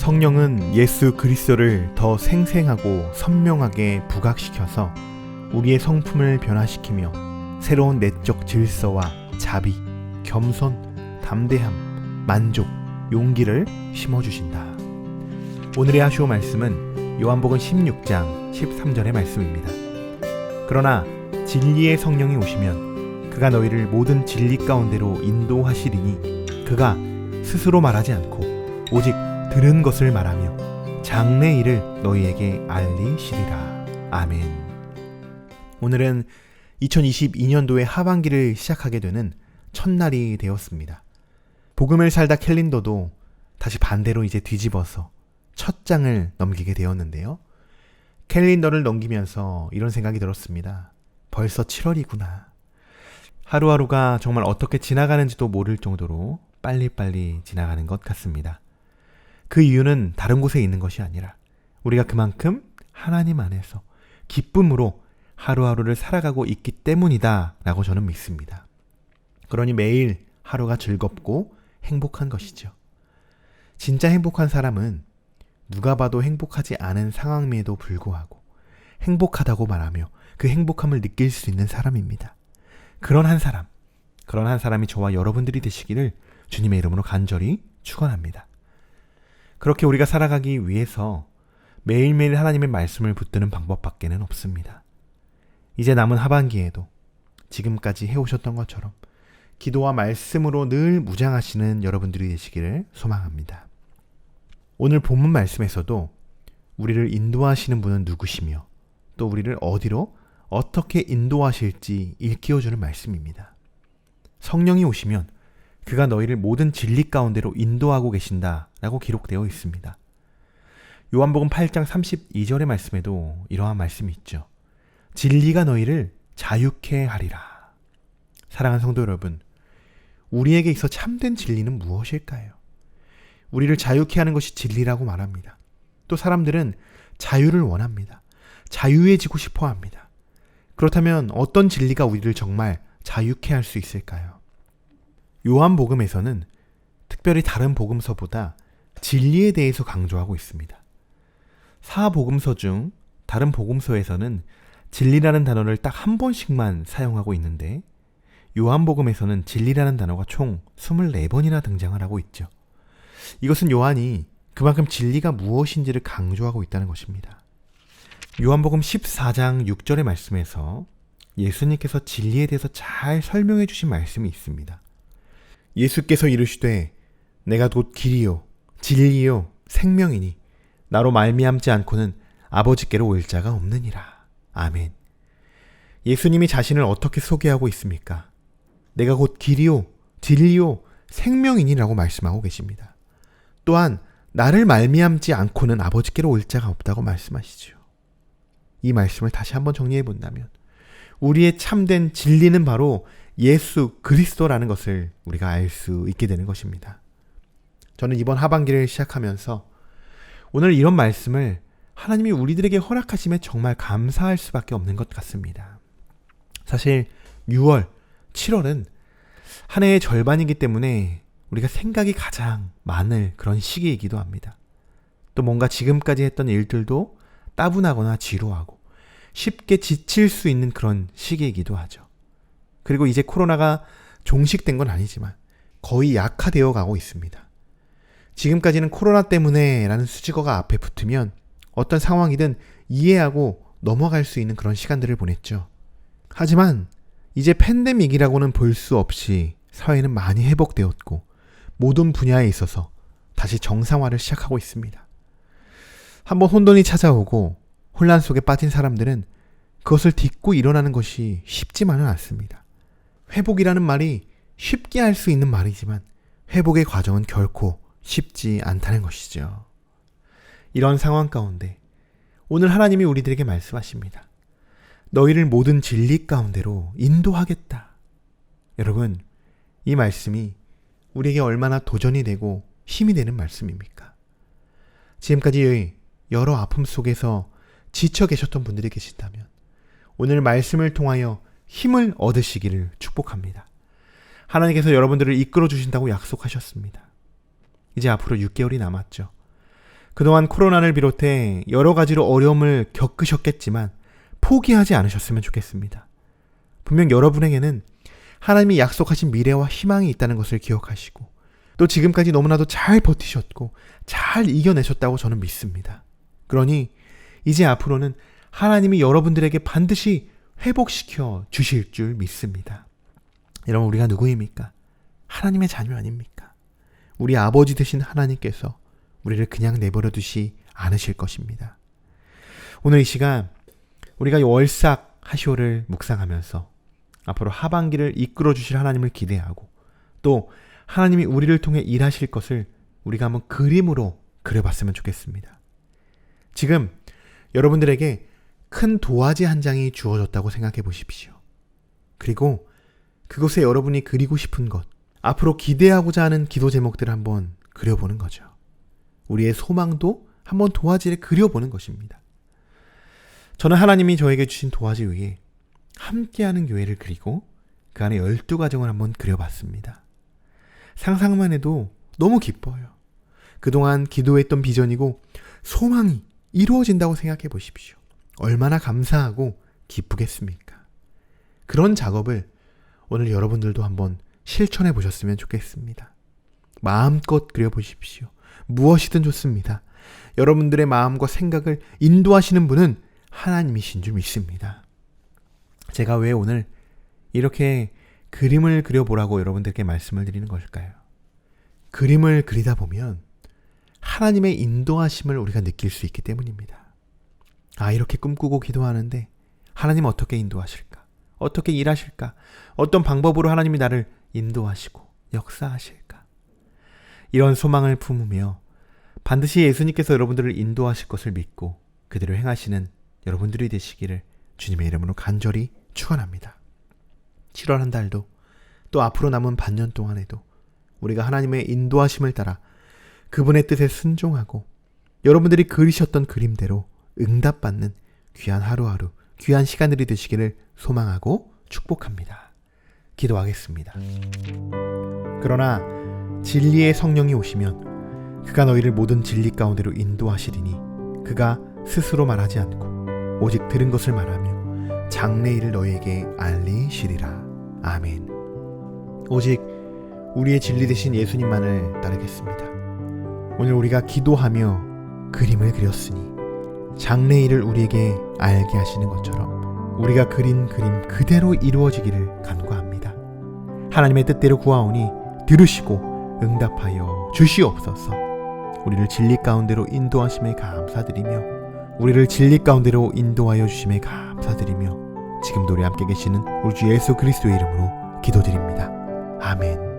성령은 예수 그리스도를 더 생생하고 선명하게 부각시켜서 우리의 성품을 변화시키며 새로운 내적 질서와 자비, 겸손, 담대함, 만족, 용기를 심어주신다. 오늘의 하시오 말씀은 요한복음 16장 13절의 말씀입니다. 그러나 진리의 성령이 오시면 그가 너희를 모든 진리 가운데로 인도하시리니 그가 스스로 말하지 않고 오직 들은 것을 말하며 장래 일을 너희에게 알리시리라. 아멘. 오늘은 2022년도의 하반기를 시작하게 되는 첫날이 되었습니다. 복음을 살다 캘린더도 다시 반대로 이제 뒤집어서 첫 장을 넘기게 되었는데요. 캘린더를 넘기면서 이런 생각이 들었습니다. 벌써 7월이구나. 하루하루가 정말 어떻게 지나가는지도 모를 정도로 빨리빨리 지나가는 것 같습니다. 그 이유는 다른 곳에 있는 것이 아니라 우리가 그만큼 하나님 안에서 기쁨으로 하루하루를 살아가고 있기 때문이다 라고 저는 믿습니다. 그러니 매일 하루가 즐겁고 행복한 것이죠. 진짜 행복한 사람은 누가 봐도 행복하지 않은 상황임에도 불구하고 행복하다고 말하며 그 행복함을 느낄 수 있는 사람입니다. 그런 한 사람이 저와 여러분들이 되시기를 주님의 이름으로 간절히 축원합니다. 그렇게 우리가 살아가기 위해서 매일매일 하나님의 말씀을 붙드는 방법밖에는 없습니다. 이제 남은 하반기에도 지금까지 해오셨던 것처럼 기도와 말씀으로 늘 무장하시는 여러분들이 되시기를 소망합니다. 오늘 본문 말씀에서도 우리를 인도하시는 분은 누구시며 또 우리를 어디로 어떻게 인도하실지 일깨워주는 말씀입니다. 성령이 오시면 그가 너희를 모든 진리 가운데로 인도하고 계신다 라고 기록되어 있습니다. 요한복음 8장 32절의 말씀에도 이러한 말씀이 있죠. 진리가 너희를 자유케 하리라. 사랑하는 성도 여러분, 우리에게 있어 참된 진리는 무엇일까요? 우리를 자유케 하는 것이 진리라고 말합니다. 또 사람들은 자유를 원합니다. 자유해지고 싶어 합니다. 그렇다면 어떤 진리가 우리를 정말 자유케 할 수 있을까요? 요한복음에서는 특별히 다른 복음서보다 진리에 대해서 강조하고 있습니다. 사복음서 중 다른 복음서에서는 진리라는 단어를 딱 한 번씩만 사용하고 있는데 요한복음에서는 진리라는 단어가 총 24번이나 등장을 하고 있죠. 이것은 요한이 그만큼 진리가 무엇인지를 강조하고 있다는 것입니다. 요한복음 14장 6절의 말씀에서 예수님께서 진리에 대해서 잘 설명해 주신 말씀이 있습니다. 예수께서 이르시되 내가 곧 길이요 진리요 생명이니 나로 말미암지 않고는 아버지께로 올 자가 없느니라. 아멘. 예수님이 자신을 어떻게 소개하고 있습니까? 내가 곧 길이요 진리요 생명이니라고 말씀하고 계십니다. 또한 나를 말미암지 않고는 아버지께로 올 자가 없다고 말씀하시죠. 이 말씀을 다시 한번 정리해 본다면 우리의 참된 진리는 바로 예수 그리스도라는 것을 우리가 알 수 있게 되는 것입니다. 저는 이번 하반기를 시작하면서 오늘 이런 말씀을 하나님이 우리들에게 허락하심에 정말 감사할 수밖에 없는 것 같습니다. 사실 6월, 7월은 한 해의 절반이기 때문에 우리가 생각이 가장 많을 그런 시기이기도 합니다. 또 뭔가 지금까지 했던 일들도 따분하거나 지루하고 쉽게 지칠 수 있는 그런 시기이기도 하죠. 그리고 이제 코로나가 종식된 건 아니지만 거의 약화되어 가고 있습니다. 지금까지는 코로나 때문에 라는 수식어가 앞에 붙으면 어떤 상황이든 이해하고 넘어갈 수 있는 그런 시간들을 보냈죠. 하지만 이제 팬데믹이라고는 볼 수 없이 사회는 많이 회복되었고 모든 분야에 있어서 다시 정상화를 시작하고 있습니다. 한번 혼돈이 찾아오고 혼란 속에 빠진 사람들은 그것을 딛고 일어나는 것이 쉽지만은 않습니다. 회복이라는 말이 쉽게 할 수 있는 말이지만 회복의 과정은 결코 쉽지 않다는 것이죠. 이런 상황 가운데 오늘 하나님이 우리들에게 말씀하십니다. 너희를 모든 진리 가운데로 인도하겠다. 여러분, 이 말씀이 우리에게 얼마나 도전이 되고 힘이 되는 말씀입니까? 지금까지 여러 아픔 속에서 지쳐 계셨던 분들이 계신다면 오늘 말씀을 통하여 힘을 얻으시기를 축복합니다. 하나님께서 여러분들을 이끌어 주신다고 약속하셨습니다. 이제 앞으로 6개월이 남았죠. 그동안 코로나를 비롯해 여러 가지로 어려움을 겪으셨겠지만 포기하지 않으셨으면 좋겠습니다. 분명 여러분에게는 하나님이 약속하신 미래와 희망이 있다는 것을 기억하시고 또 지금까지 너무나도 잘 버티셨고 잘 이겨내셨다고 저는 믿습니다. 그러니 이제 앞으로는 하나님이 여러분들에게 반드시 회복시켜 주실 줄 믿습니다. 여러분, 우리가 누구입니까? 하나님의 자녀 아닙니까? 우리 아버지 되신 하나님께서 우리를 그냥 내버려 두시 않으실 것입니다. 오늘 이 시간 우리가 월삭 하쇼를 묵상하면서 앞으로 하반기를 이끌어 주실 하나님을 기대하고 또 하나님이 우리를 통해 일하실 것을 우리가 한번 그림으로 그려봤으면 좋겠습니다. 지금 여러분들에게 큰 도화지 한 장이 주어졌다고 생각해 보십시오. 그리고 그곳에 여러분이 그리고 싶은 것, 앞으로 기대하고자 하는 기도 제목들을 한번 그려보는 거죠. 우리의 소망도 한번 도화지에 그려보는 것입니다. 저는 하나님이 저에게 주신 도화지 위에 함께하는 교회를 그리고 그 안에 12가정을 한번 그려봤습니다. 상상만 해도 너무 기뻐요. 그동안 기도했던 비전이고 소망이 이루어진다고 생각해 보십시오. 얼마나 감사하고 기쁘겠습니까? 그런 작업을 오늘 여러분들도 한번 실천해 보셨으면 좋겠습니다. 마음껏 그려보십시오. 무엇이든 좋습니다. 여러분들의 마음과 생각을 인도하시는 분은 하나님이신 줄 믿습니다. 제가 왜 오늘 이렇게 그림을 그려보라고 여러분들께 말씀을 드리는 걸까요? 그림을 그리다 보면 하나님의 인도하심을 우리가 느낄 수 있기 때문입니다. 이렇게 꿈꾸고 기도하는데 하나님 어떻게 인도하실까? 어떻게 일하실까? 어떤 방법으로 하나님이 나를 인도하시고 역사하실까? 이런 소망을 품으며 반드시 예수님께서 여러분들을 인도하실 것을 믿고 그대로 행하시는 여러분들이 되시기를 주님의 이름으로 간절히 축원합니다. 7월 한 달도 또 앞으로 남은 반년 동안에도 우리가 하나님의 인도하심을 따라 그분의 뜻에 순종하고 여러분들이 그리셨던 그림대로 응답받는 귀한 하루하루, 귀한 시간들이 되시기를 소망하고 축복합니다. 기도하겠습니다. 그러나 진리의 성령이 오시면 그가 너희를 모든 진리 가운데로 인도하시리니 그가 스스로 말하지 않고 오직 들은 것을 말하며 장래일을 너희에게 알리시리라. 아멘. 오직 우리의 진리 되신 예수님만을 따르겠습니다. 오늘 우리가 기도하며 그림을 그렸으니 장래일을 우리에게 알게 하시는 것처럼 우리가 그린 그림 그대로 이루어지기를 간구합니다. 하나님의 뜻대로 구하오니 들으시고 응답하여 주시옵소서. 우리를 진리 가운데로 인도하심에 감사드리며 우리를 진리 가운데로 인도하여 주심에 감사드리며 지금도 우리 함께 계시는 우리 주 예수 그리스도의 이름으로 기도드립니다. 아멘.